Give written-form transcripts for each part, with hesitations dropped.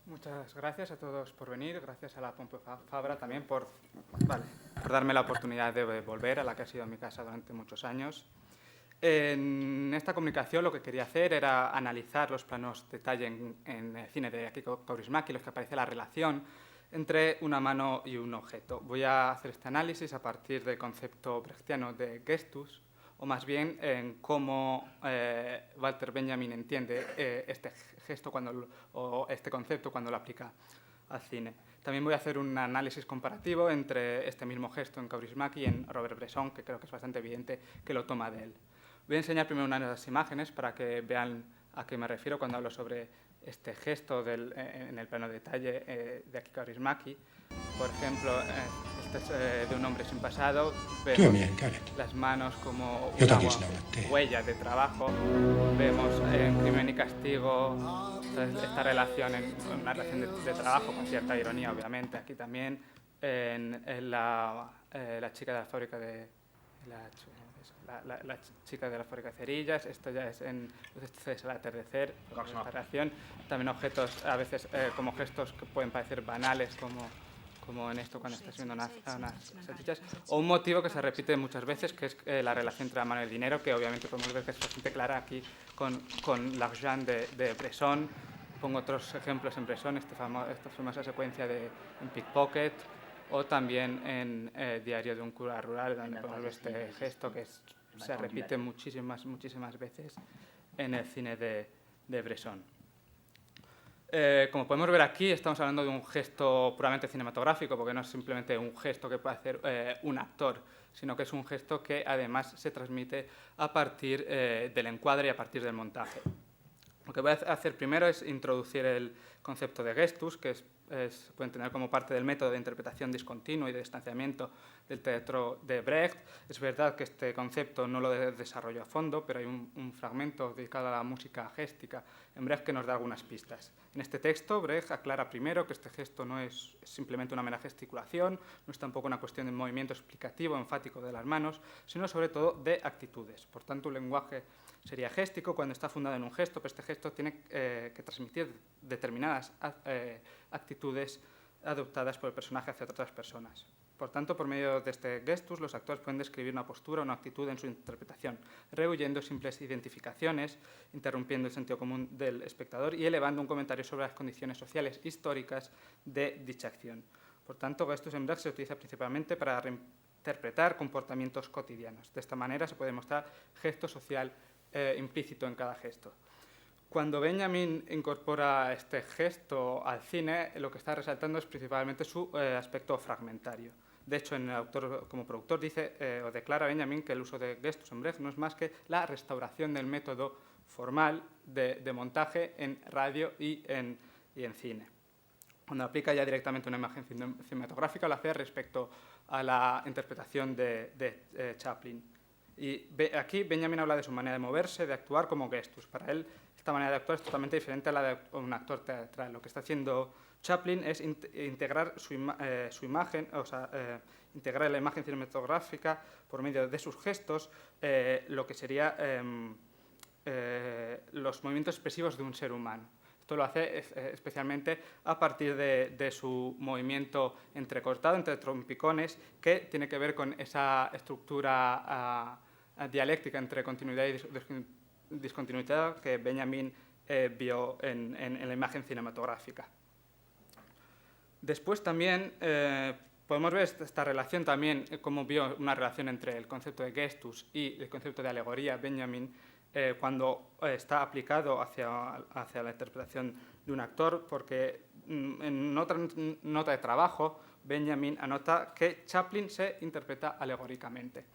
Muchas gracias a todos por venir, gracias a la Pompeu Fabra también por darme la oportunidad de volver a la que ha sido mi casa durante muchos años. En esta comunicación lo que quería hacer era analizar los planos detalle en el cine de Akiko Kaurismäki, en los que aparece la relación entre una mano y un objeto. Voy a hacer este análisis a partir del concepto brechtiano de gestus, o más bien en cómo Walter Benjamin entiende este gesto o este concepto cuando lo aplica al cine. También voy a hacer un análisis comparativo entre este mismo gesto en Kaurismäki y en Robert-Bresson, que creo que es bastante evidente que lo toma de él. Voy a enseñar primero unas imágenes para que vean a qué me refiero cuando hablo sobre este gesto en el plano detalle de Akiko Kaurismäki. Por ejemplo, este es de un hombre sin pasado. Vemos las manos como una huella de trabajo. Vemos en Crimen y Castigo esta relación, una relación de trabajo con cierta ironía, obviamente. Aquí también en la chica de la fábrica de... La chica de la fábrica de cerillas, esto ya es el atardecer, esta relación. También objetos, a veces como gestos que pueden parecer banales, como en esto cuando estás viendo unas salchichas, o un motivo que se repite muchas veces, que es la relación entre la mano y el dinero, que obviamente podemos ver que es bastante clara aquí con l'argent de Bresson. Pongo otros ejemplos en Bresson, esta famosa secuencia en Pickpocket, o también en Diario de un cura rural, donde podemos ver este gesto que se repite muchísimas veces en el cine de Bresson. Como podemos ver aquí, estamos hablando de un gesto puramente cinematográfico, porque no es simplemente un gesto que puede hacer un actor, sino que es un gesto que además se transmite a partir del encuadre y a partir del montaje. Lo que voy a hacer primero es introducir el concepto de gestus, que se puede entender como parte del método de interpretación discontinuo y de distanciamiento del teatro de Brecht. Es verdad que este concepto no lo desarrollo a fondo, pero hay un fragmento dedicado a la música géstica en Brecht que nos da algunas pistas. En este texto, Brecht aclara primero que este gesto no es simplemente una mera gesticulación, no es tampoco una cuestión de movimiento explicativo, enfático de las manos, sino sobre todo de actitudes. Por tanto, un lenguaje sería géstico cuando está fundado en un gesto, pero este gesto tiene que transmitir determinadas actitudes adoptadas por el personaje hacia otras personas. Por tanto, por medio de este gestus, los actores pueden describir una postura o una actitud en su interpretación, rehuyendo simples identificaciones, interrumpiendo el sentido común del espectador y elevando un comentario sobre las condiciones sociales históricas de dicha acción. Por tanto, gestus en Brecht se utiliza principalmente para reinterpretar comportamientos cotidianos. De esta manera se puede mostrar gesto social implícito en cada gesto. Cuando Benjamin incorpora este gesto al cine, lo que está resaltando es principalmente su aspecto fragmentario. De hecho, en el autor, como productor dice o declara Benjamin que el uso de gestus en Brecht no es más que la restauración del método formal de montaje en radio y en cine. Cuando aplica ya directamente una imagen cinematográfica, lo hace respecto a la interpretación de Chaplin. Y aquí Benjamin habla de su manera de moverse, de actuar como gestus. Para él, esta manera de actuar es totalmente diferente a la de un actor teatral. Lo que está haciendo Chaplin es integrar su imagen, o sea, integrar la imagen cinematográfica por medio de sus gestos, lo que sería los movimientos expresivos de un ser humano. Esto lo hace especialmente a partir de su movimiento entrecortado, entre trompicones, que tiene que ver con esa estructura dialéctica entre continuidad y discontinuidad que Benjamin vio en la imagen cinematográfica. Después también podemos ver esta relación también, cómo vio una relación entre el concepto de gestus y el concepto de alegoría Benjamin cuando está aplicado hacia la interpretación de un actor, porque en otra nota de trabajo Benjamin anota que Chaplin se interpreta alegóricamente.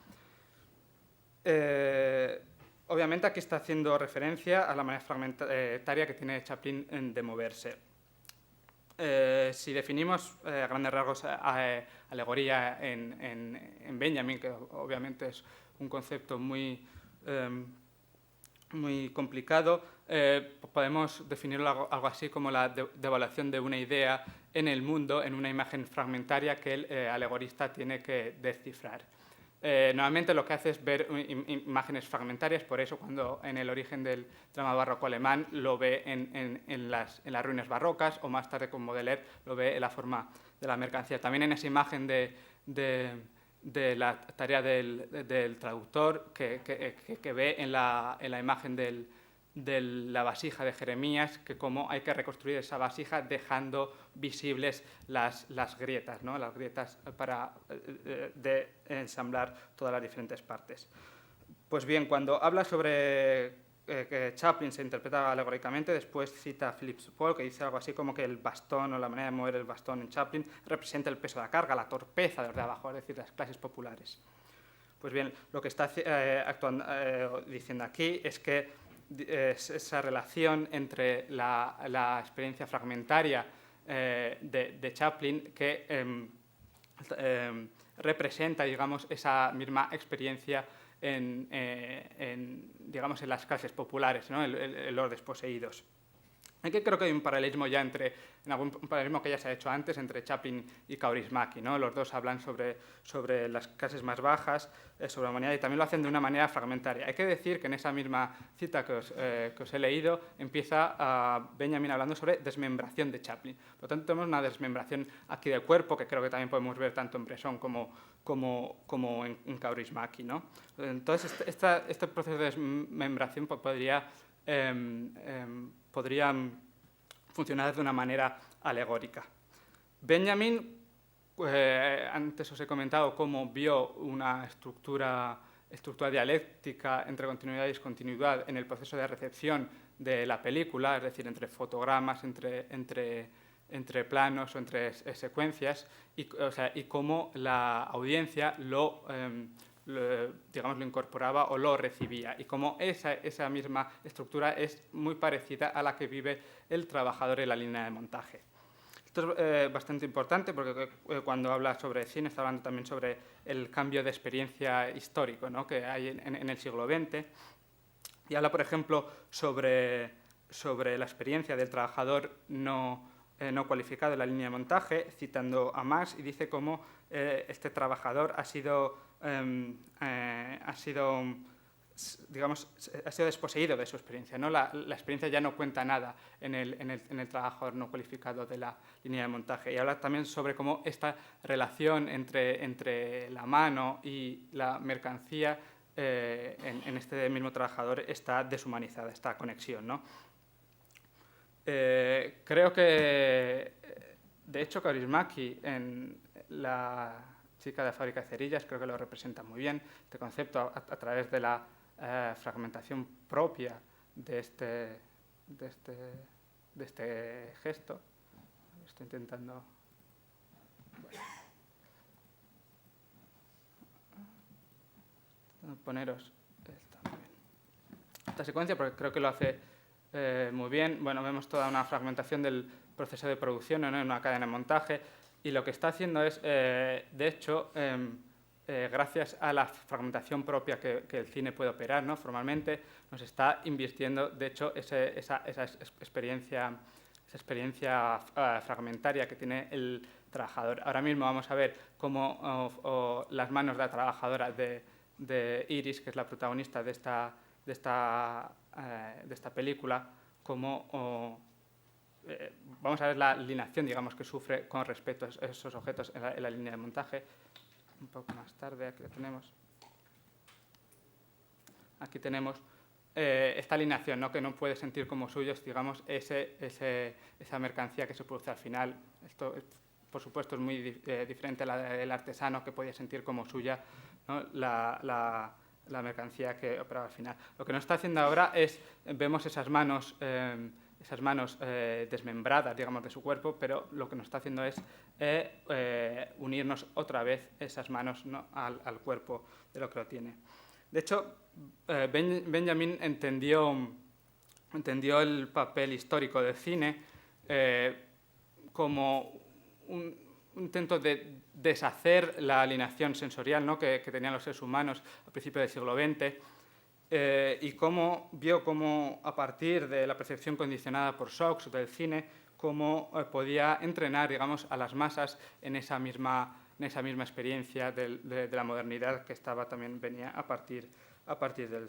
Obviamente aquí está haciendo referencia a la manera fragmentaria que tiene Chaplin de moverse. Si definimos a grandes rasgos alegoría en Benjamin, que obviamente es un concepto muy complicado, podemos definirlo algo así como la devaluación de una idea en el mundo en una imagen fragmentaria que el alegorista tiene que descifrar. Normalmente lo que hace es ver imágenes fragmentarias, por eso cuando en el origen del drama barroco alemán lo ve en las ruinas barrocas, o más tarde con Baudelaire lo ve en la forma de la mercancía. También en esa imagen de la tarea del traductor que ve en la imagen de la vasija de Jeremías, que cómo hay que reconstruir esa vasija dejando visibles las grietas, ¿no? Las grietas para de ensamblar todas las diferentes partes. Pues bien, cuando habla sobre que Chaplin se interpreta alegóricamente, después cita a Philip Paul, que dice algo así como que el bastón o la manera de mover el bastón en Chaplin representa el peso de la carga, la torpeza de los de abajo, es decir, las clases populares. Pues bien, lo que está diciendo aquí es que esa relación entre la experiencia fragmentaria de Chaplin que representa, digamos, esa misma experiencia digamos, en las clases populares, ¿no? en los desposeídos. Aquí creo que hay un paralelismo ya un paralelismo que ya se ha hecho antes entre Chaplin y Kaurismäki, ¿no? Los dos hablan sobre las clases más bajas, sobre la humanidad, y también lo hacen de una manera fragmentaria. Hay que decir que en esa misma cita que os he leído empieza Benjamin hablando sobre desmembración de Chaplin. Por lo tanto, tenemos una desmembración aquí del cuerpo, que creo que también podemos ver tanto en Bresson como en Kaurismäki, ¿no? Entonces, este proceso de desmembración podría funcionar de una manera alegórica. Benjamin, antes os he comentado cómo vio una estructura dialéctica entre continuidad y discontinuidad en el proceso de recepción de la película, es decir, entre fotogramas, entre planos o entre secuencias, y cómo la audiencia lo incorporaba o lo recibía, y como esa misma estructura es muy parecida a la que vive el trabajador en la línea de montaje. Esto es bastante importante porque cuando habla sobre cine está hablando también sobre el cambio de experiencia histórico, ¿no? que hay en el siglo XX, y habla, por ejemplo, sobre la experiencia del trabajador no cualificado en la línea de montaje, citando a Marx, y dice cómo este trabajador ha sido desposeído de su experiencia, ¿no? La experiencia ya no cuenta nada en el trabajador no cualificado de la línea de montaje. Y habla también sobre cómo esta relación entre la mano y la mercancía en este mismo trabajador está deshumanizada, esta conexión, ¿no? Creo que, de hecho, Kaurismäki en la chica de la fábrica de cerillas creo que lo representa muy bien, este concepto a través de la fragmentación propia de este gesto. Estoy intentando... poneros esta secuencia porque creo que lo hace muy bien. Bueno, vemos toda una fragmentación del proceso de producción, ¿no? En una cadena de montaje, y lo que está haciendo es, de hecho, gracias a la fragmentación propia que el cine puede operar, ¿no? Formalmente, nos está invirtiendo, de hecho, esa experiencia fragmentaria que tiene el trabajador. Ahora mismo vamos a ver cómo las manos de la trabajadora de Iris, que es la protagonista de esta película, cómo vamos a ver la alineación, digamos, que sufre con respecto a esos objetos en la línea de montaje. Un poco más tarde, aquí lo tenemos. Aquí tenemos esta alineación, ¿no? Que no puede sentir como suyos, digamos, esa mercancía que se produce al final. Esto, por supuesto, es muy diferente a la del artesano, que podía sentir como suya, ¿no? la mercancía que operaba al final. Lo que nos está haciendo ahora es, vemos esas manos desmembradas, digamos, de su cuerpo, pero lo que nos está haciendo es unirnos otra vez esas manos, ¿no? al cuerpo de lo que lo tiene. De hecho, Benjamin entendió el papel histórico del cine como un intento de deshacer la alienación sensorial, ¿no? que tenían los seres humanos a principios del siglo XX, y vio cómo, a partir de la percepción condicionada por shocks del cine, cómo podía entrenar, digamos, a las masas en esa misma en esa misma experiencia de la modernidad que venía a partir del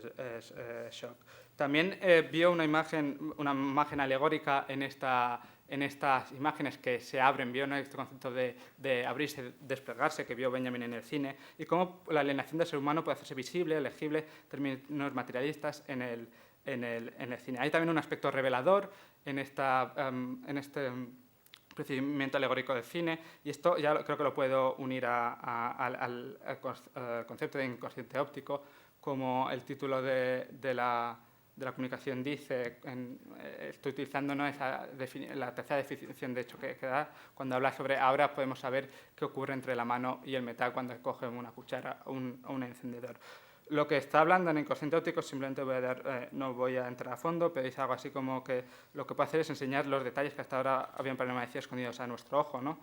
shock. También vio una imagen alegórica en estas imágenes que se abren, vio este concepto de abrirse, desplegarse, que vio Benjamin en el cine, y cómo la alienación del ser humano puede hacerse visible, legible, términos materialistas en el cine. Hay también un aspecto revelador en este procedimiento alegórico del cine, y esto ya creo que lo puedo unir al concepto de inconsciente óptico, como el título de la comunicación dice. Estoy utilizando, ¿no?, la tercera definición de hecho que da cuando habla sobre ahora podemos saber qué ocurre entre la mano y el metal cuando cogemos una cuchara o un encendedor. Lo que está hablando en inconsciente óptico, simplemente no voy a entrar a fondo, pero dice algo así como que lo que puede hacer es enseñar los detalles que hasta ahora habían permanecido escondidos a nuestro ojo, ¿no?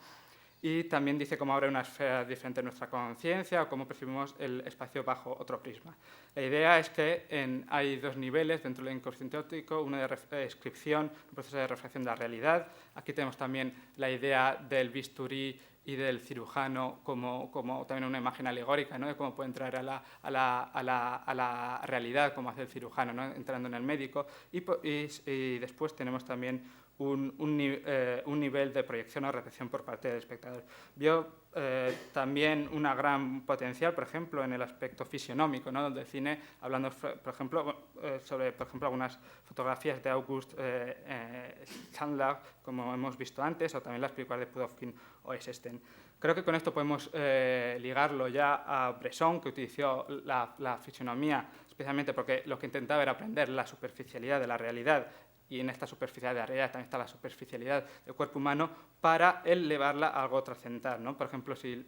Y también dice cómo abre una esfera diferente en nuestra conciencia o cómo percibimos el espacio bajo otro prisma. La idea es que hay dos niveles dentro del inconsciente óptico, uno de descripción, un proceso de reflexión de la realidad. Aquí tenemos también la idea del bisturí y del cirujano como también una imagen alegórica, ¿no?, de cómo puede entrar a la realidad, como hace el cirujano, ¿no?, entrando en el médico. Y después tenemos también un nivel de proyección o recepción por parte del espectador. Vio también una gran potencial, por ejemplo, en el aspecto fisionómico, ¿no?, donde el cine, hablando, por ejemplo, sobre algunas fotografías de August Chandler, como hemos visto antes, o también las películas de Pudovkin o Eisenstein. Creo que con esto podemos ligarlo ya a Bresson, que utilizó la fisionomía especialmente porque lo que intentaba era aprender la superficialidad de la realidad, y en esta superficialidad de la realidad también está la superficialidad del cuerpo humano, para elevarla a algo trascendental, ¿no? Por ejemplo, si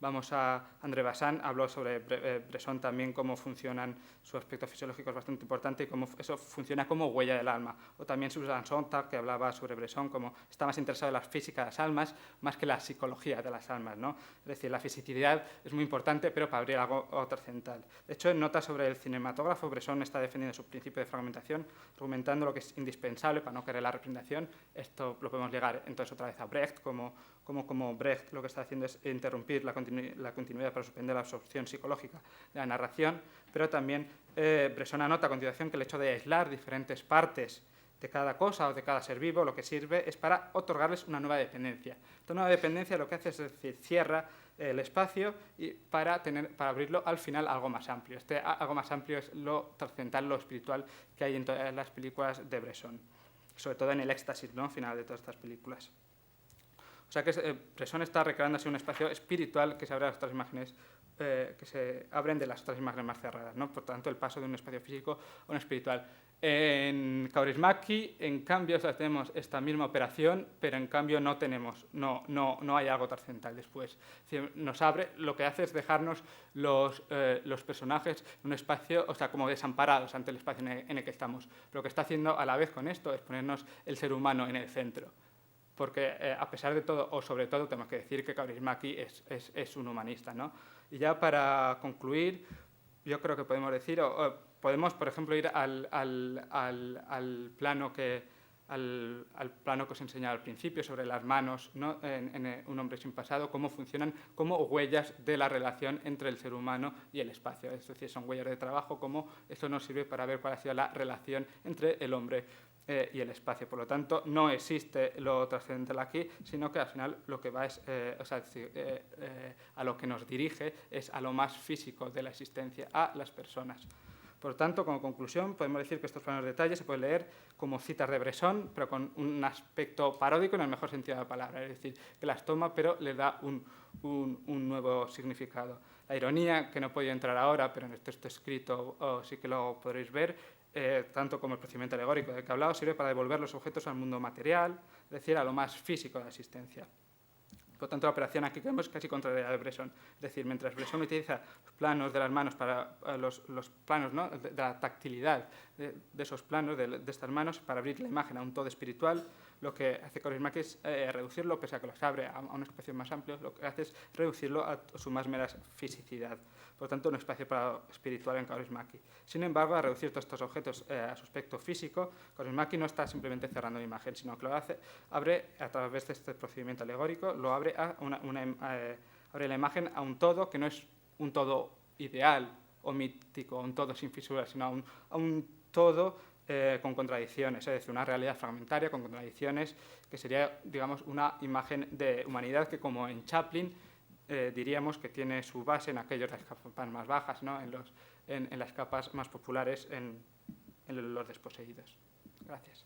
vamos a André Bazin, habló sobre Bresson también, cómo funcionan, su aspecto fisiológico es bastante importante y cómo eso funciona como huella del alma. O también Susan Sontag, que hablaba sobre Bresson, como está más interesado en la física de las almas más que la psicología de las almas, ¿no? Es decir, la fisicidad es muy importante, pero para abrir algo trascendental. De hecho, en notas sobre el cinematógrafo, Bresson está defendiendo su principio de fragmentación, argumentando lo que es indispensable para no querer la representación. Esto lo podemos ligar entonces otra vez a Brecht, como Brecht lo que está haciendo es interrumpir la continuidad para suspender la absorción psicológica de la narración, pero también Bresson anota a continuación que el hecho de aislar diferentes partes de cada cosa o de cada ser vivo lo que sirve es para otorgarles una nueva dependencia. Esta nueva dependencia lo que hace es decir, cierra el espacio y para abrirlo al final algo más amplio. Este algo más amplio es lo trascendental, lo espiritual que hay en todas las películas de Bresson, sobre todo en el éxtasis, ¿no?, final de todas estas películas. O sea que Bresson está recreando así un espacio espiritual que se abre a las otras imágenes, que se abren de las otras imágenes más cerradas, ¿no? Por tanto, el paso de un espacio físico a un espiritual. En Kaurismäki, en cambio, tenemos esta misma operación, pero en cambio no hay algo trascendental después. Es decir, nos abre, lo que hace es dejarnos los personajes en un espacio, o sea, como desamparados ante el espacio en el que estamos. Pero lo que está haciendo a la vez con esto es ponernos el ser humano en el centro. Porque a pesar de todo, o sobre todo, tenemos que decir que Kaurismäki es un humanista, ¿no? Y ya para concluir, yo creo que podemos decir, podemos, por ejemplo, ir al plano que os enseñaba al principio, sobre las manos, ¿no?, en Un hombre sin pasado, cómo funcionan como huellas de la relación entre el ser humano y el espacio. Es decir, son huellas de trabajo, cómo esto nos sirve para ver cuál ha sido la relación entre el hombre y el espacio. Por lo tanto, no existe lo trascendental aquí, sino que al final lo que va es, a lo que nos dirige es a lo más físico de la existencia, a las personas. Por lo tanto, como conclusión, podemos decir que estos planos de detalle se pueden leer como citas de Bresson, pero con un aspecto paródico en el mejor sentido de la palabra, es decir, que las toma pero le da un nuevo significado. La ironía, que no he podido entrar ahora, pero en el texto escrito sí que lo podréis ver, tanto como el procedimiento alegórico del que he hablado, sirve para devolver los objetos al mundo material, es decir, a lo más físico de la existencia. Por lo tanto, la operación aquí que vemos es casi contraria a la de Bresson. Es decir, mientras Bresson utiliza los planos de las manos para los planos, ¿no?, de la tactilidad de esos planos, de estas manos, para abrir la imagen a un todo espiritual, lo que hace Kaurismäki es reducirlo, pese a que los abre a un espacio más amplio, lo que hace es reducirlo a su más mera fisicidad. Por lo tanto, un espacio espiritual en Kaurismäki. Sin embargo, al reducir todos estos objetos a su aspecto físico, Kaurismäki no está simplemente cerrando la imagen, sino que lo abre a través de este procedimiento alegórico, lo abre a abre la imagen a un todo que no es un todo ideal o mítico, un todo sin fisuras, sino a un todo con contradicciones, es decir, una realidad fragmentaria con contradicciones, que sería, digamos, una imagen de humanidad que, como en Chaplin, diríamos que tiene su base en aquellas capas más bajas, ¿no? en las capas más populares, en los desposeídos. Gracias.